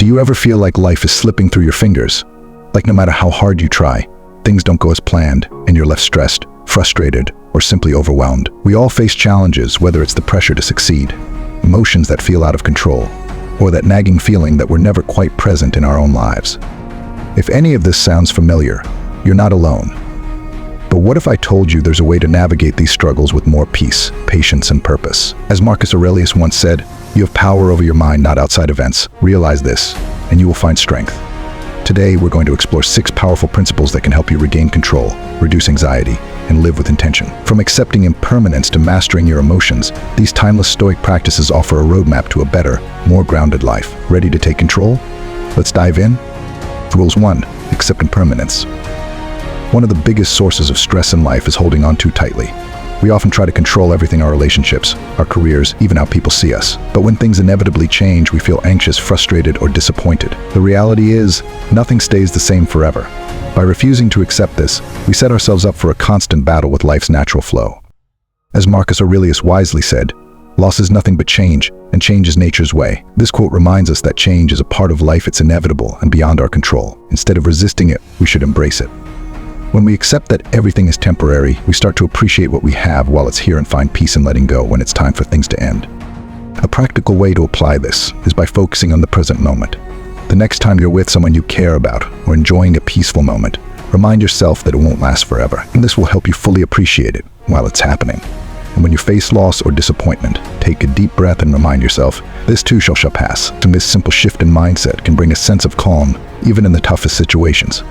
Do you ever feel like life is slipping through your fingers? Like no matter how hard you try, things don't go as planned and you're left stressed, frustrated, or simply overwhelmed. We all face challenges, whether it's the pressure to succeed, emotions that feel out of control, or that nagging feeling that we're never quite present in our own lives. If any of this sounds familiar, you're not alone. But what if I told you there's a way to navigate these struggles with more peace, patience, and purpose? As Marcus Aurelius once said, you have power over your mind, not outside events. Realize this, and you will find strength. Today, we're going to explore 6 powerful principles that can help you regain control, reduce anxiety, and live with intention. From accepting impermanence to mastering your emotions, these timeless Stoic practices offer a roadmap to a better, more grounded life. Ready to take control? Let's dive in. Rules 1. Accept impermanence. One of the biggest sources of stress in life is holding on too tightly. We often try to control everything: our relationships, our careers, even how people see us. But when things inevitably change, we feel anxious, frustrated, or disappointed. The reality is, nothing stays the same forever. By refusing to accept this, we set ourselves up for a constant battle with life's natural flow. As Marcus Aurelius wisely said, loss is nothing but change, and change is nature's way. This quote reminds us that change is a part of life. It's inevitable and beyond our control. Instead of resisting it, we should embrace it. When we accept that everything is temporary, we start to appreciate what we have while it's here and find peace in letting go when it's time for things to end. A practical way to apply this is by focusing on the present moment. The next time you're with someone you care about or enjoying a peaceful moment, remind yourself that it won't last forever, and this will help you fully appreciate it while it's happening. And when you face loss or disappointment, take a deep breath and remind yourself, this too shall pass. And this simple shift in mindset can bring a sense of calm, even in the toughest situations.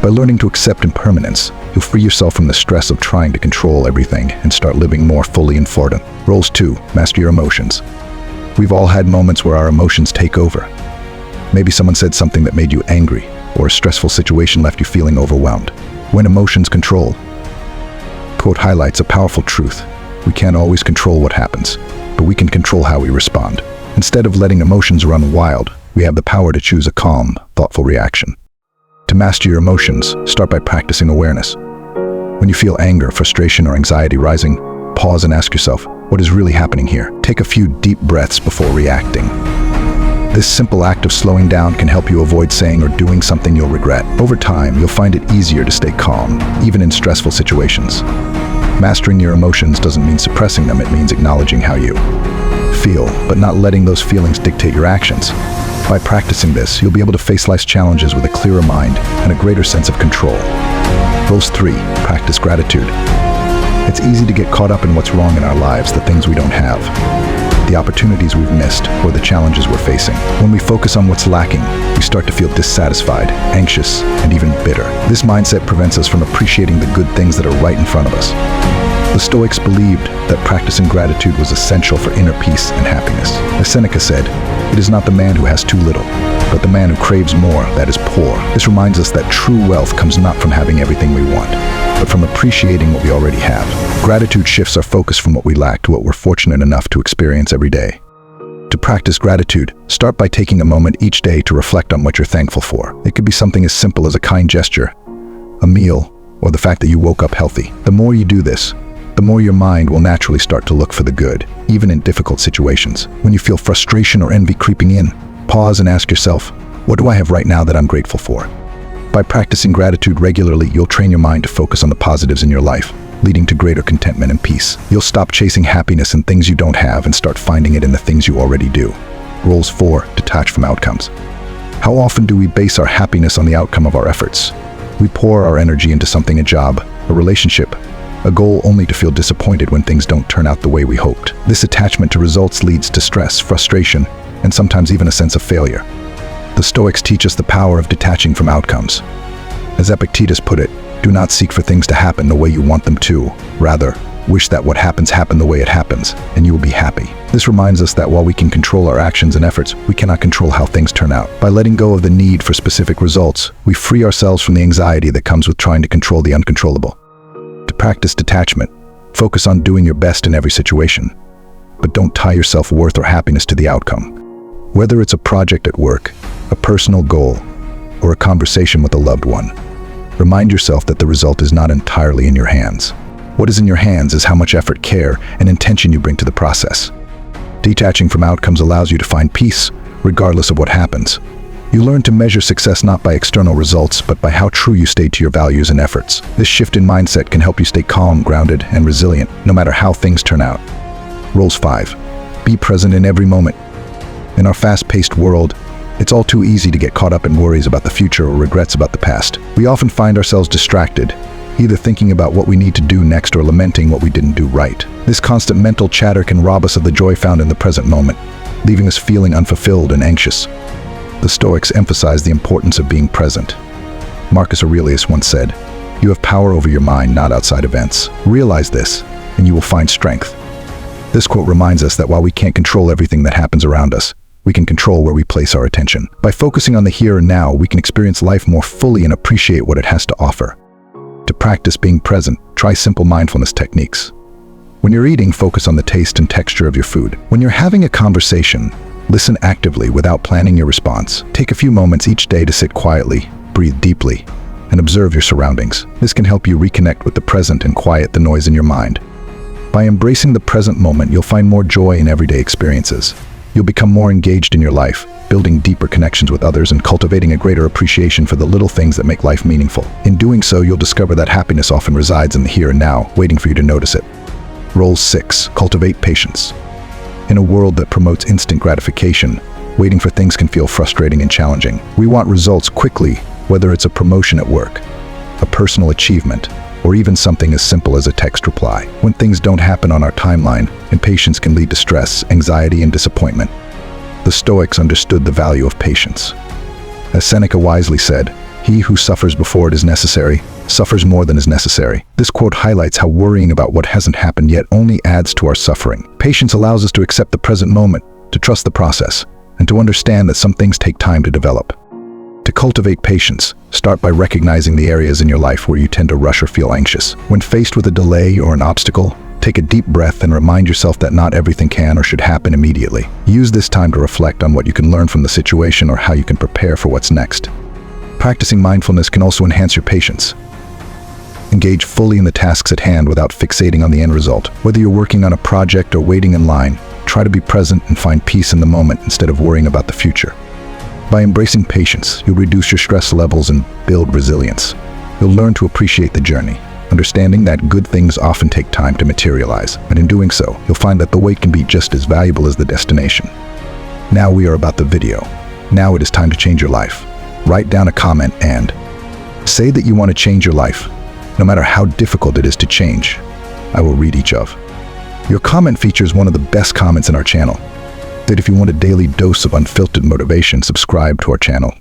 By learning to accept impermanence, you'll free yourself from the stress of trying to control everything and start living more fully in freedom. Rules 2. Master your emotions. We've all had moments where our emotions take over. Maybe someone said something that made you angry, or a stressful situation left you feeling overwhelmed. When emotions control, quote highlights a powerful truth. We can't always control what happens, but we can control how we respond. Instead of letting emotions run wild, we have the power to choose a calm, thoughtful reaction. To master your emotions, start by practicing awareness. When you feel anger, frustration, or anxiety rising, pause and ask yourself, what is really happening here? Take a few deep breaths before reacting. This simple act of slowing down can help you avoid saying or doing something you'll regret. Over time, you'll find it easier to stay calm, even in stressful situations. Mastering your emotions doesn't mean suppressing them, it means acknowledging how you feel, but not letting those feelings dictate your actions. By practicing this, you'll be able to face life's challenges with a clearer mind and a greater sense of control. Rules 3. Practice gratitude. It's easy to get caught up in what's wrong in our lives, the things we don't have, the opportunities we've missed, or the challenges we're facing. When we focus on what's lacking, we start to feel dissatisfied, anxious, and even bitter. This mindset prevents us from appreciating the good things that are right in front of us. The Stoics believed that practicing gratitude was essential for inner peace and happiness. As Seneca said, it is not the man who has too little, but the man who craves more that is poor. This reminds us that true wealth comes not from having everything we want, but from appreciating what we already have. Gratitude shifts our focus from what we lack to what we're fortunate enough to experience every day. To practice gratitude, start by taking a moment each day to reflect on what you're thankful for. It could be something as simple as a kind gesture, a meal, or the fact that you woke up healthy. The more you do this, the more your mind will naturally start to look for the good, even in difficult situations. When you feel frustration or envy creeping in, pause and ask yourself, what do I have right now that I'm grateful for? By practicing gratitude regularly, you'll train your mind to focus on the positives in your life, leading to greater contentment and peace. You'll stop chasing happiness in things you don't have and start finding it in the things you already do. Rules 4. Detach from outcomes. How often do we base our happiness on the outcome of our efforts? We pour our energy into something, a job, a relationship, a goal, only to feel disappointed when things don't turn out the way we hoped. This attachment to results leads to stress, frustration, and sometimes even a sense of failure. The Stoics teach us the power of detaching from outcomes. As Epictetus put it, do not seek for things to happen the way you want them to. Rather, wish that what happens happen the way it happens, and you will be happy. This reminds us that while we can control our actions and efforts, we cannot control how things turn out. By letting go of the need for specific results, we free ourselves from the anxiety that comes with trying to control the uncontrollable. To practice detachment, focus on doing your best in every situation, but don't tie your self-worth or happiness to the outcome. Whether it's a project at work, a personal goal, or a conversation with a loved one, remind yourself that the result is not entirely in your hands. What is in your hands is how much effort, care, and intention you bring to the process. Detaching from outcomes allows you to find peace, regardless of what happens, You learn to measure success not by external results, but by how true you stay to your values and efforts. This shift in mindset can help you stay calm, grounded, and resilient, no matter how things turn out. Rules 5. Be present in every moment. In our fast-paced world, it's all too easy to get caught up in worries about the future or regrets about the past. We often find ourselves distracted, either thinking about what we need to do next or lamenting what we didn't do right. This constant mental chatter can rob us of the joy found in the present moment, leaving us feeling unfulfilled and anxious. The Stoics emphasize the importance of being present. Marcus Aurelius once said, "You have power over your mind, not outside events. Realize this, and you will find strength." This quote reminds us that while we can't control everything that happens around us, we can control where we place our attention. By focusing on the here and now, we can experience life more fully and appreciate what it has to offer. To practice being present, try simple mindfulness techniques. When you're eating, focus on the taste and texture of your food. When you're having a conversation, listen actively without planning your response. Take a few moments each day to sit quietly, breathe deeply, and observe your surroundings. This can help you reconnect with the present and quiet the noise in your mind. By embracing the present moment, you'll find more joy in everyday experiences. You'll become more engaged in your life, building deeper connections with others and cultivating a greater appreciation for the little things that make life meaningful. In doing so, you'll discover that happiness often resides in the here and now, waiting for you to notice it. Rule 6. Cultivate patience. In a world that promotes instant gratification, waiting for things can feel frustrating and challenging. We want results quickly, whether it's a promotion at work, a personal achievement, or even something as simple as a text reply. When things don't happen on our timeline, impatience can lead to stress, anxiety, and disappointment. The Stoics understood the value of patience. As Seneca wisely said, "He who suffers before it is necessary, suffers more than is necessary." This quote highlights how worrying about what hasn't happened yet only adds to our suffering. Patience allows us to accept the present moment, to trust the process, and to understand that some things take time to develop. To cultivate patience, start by recognizing the areas in your life where you tend to rush or feel anxious. When faced with a delay or an obstacle, take a deep breath and remind yourself that not everything can or should happen immediately. Use this time to reflect on what you can learn from the situation or how you can prepare for what's next. Practicing mindfulness can also enhance your patience. Engage fully in the tasks at hand without fixating on the end result. Whether you're working on a project or waiting in line, try to be present and find peace in the moment instead of worrying about the future. By embracing patience, you'll reduce your stress levels and build resilience. You'll learn to appreciate the journey, understanding that good things often take time to materialize, and in doing so, you'll find that the wait can be just as valuable as the destination. Now we are about the video. Now it is time to change your life. Write down a comment and say that you want to change your life, no matter how difficult it is to change. I will read each of. Your comment features one of the best comments in our channel. That if you want a daily dose of unfiltered motivation, subscribe to our channel.